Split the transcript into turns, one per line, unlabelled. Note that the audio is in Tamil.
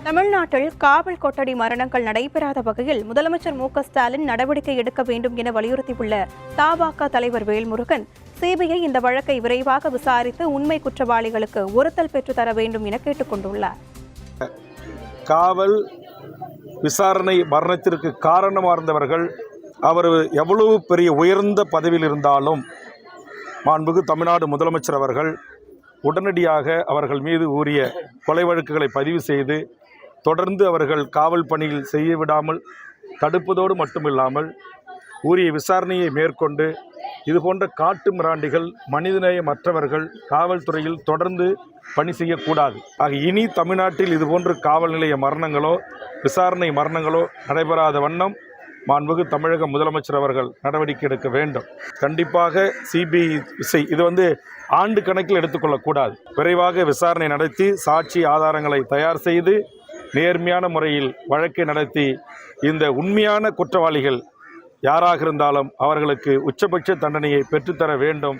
தமிழ்நாட்டில் காவல் கொட்டடி மரணங்கள் நடைபெறாத வகையில் முதலமைச்சர் மு.க.ஸ்டாலின் நடவடிக்கை எடுக்க வேண்டும் என வலியுறுத்தியுள்ள தபாக தலைவர் வேல்முருகன், சிபிஐ இந்த வழக்கை விரைவாக விசாரித்து உண்மை குற்றவாளிகளுக்கு ஒருத்தல் பெற்று தர வேண்டும் என கேட்டுக் கொண்டுள்ளார்.
காவல் விசாரணை மரணத்திற்கு காரணமாக இருந்தவர்கள் அவர் எவ்வளவு பெரிய உயர்ந்த பதவியில் இருந்தாலும் மாண்புமிகு தமிழ்நாடு முதலமைச்சர் அவர்கள் உடனடியாக அவர்கள் மீது உரிய கொலை வழக்குகளை பதிவு செய்து தொடர்ந்து அவர்கள் காவல் பணியில் செய்ய விடாமல் தடுப்பதோடு மட்டுமில்லாமல் உரிய விசாரணையை மேற்கொண்டு இதுபோன்ற காட்டு மிராண்டிகள் மனிதநேயமற்றவர்கள் காவல்துறையில் தொடர்ந்து பணி செய்யக்கூடாது. ஆக இனி தமிழ்நாட்டில் இதுபோன்ற காவல் நிலைய மரணங்களோ விசாரணை மரணங்களோ நடைபெறாத வண்ணம் மாண்புமிகு தமிழக முதலமைச்சர் அவர்கள் நடவடிக்கை எடுக்க வேண்டும். கண்டிப்பாக சிபிஐ இது ஆண்டு கணக்கில் எடுத்துக்கொள்ளக்கூடாது. விரைவாக விசாரணை நடத்தி சாட்சி ஆதாரங்களை தயார் செய்து நேர்மையான முறையில் வழக்கை நடத்தி இந்த உண்மையான குற்றவாளிகள் யாராக இருந்தாலும் அவர்களுக்கு உச்சபட்ச தண்டனையை பெற்றுத்தர வேண்டும்.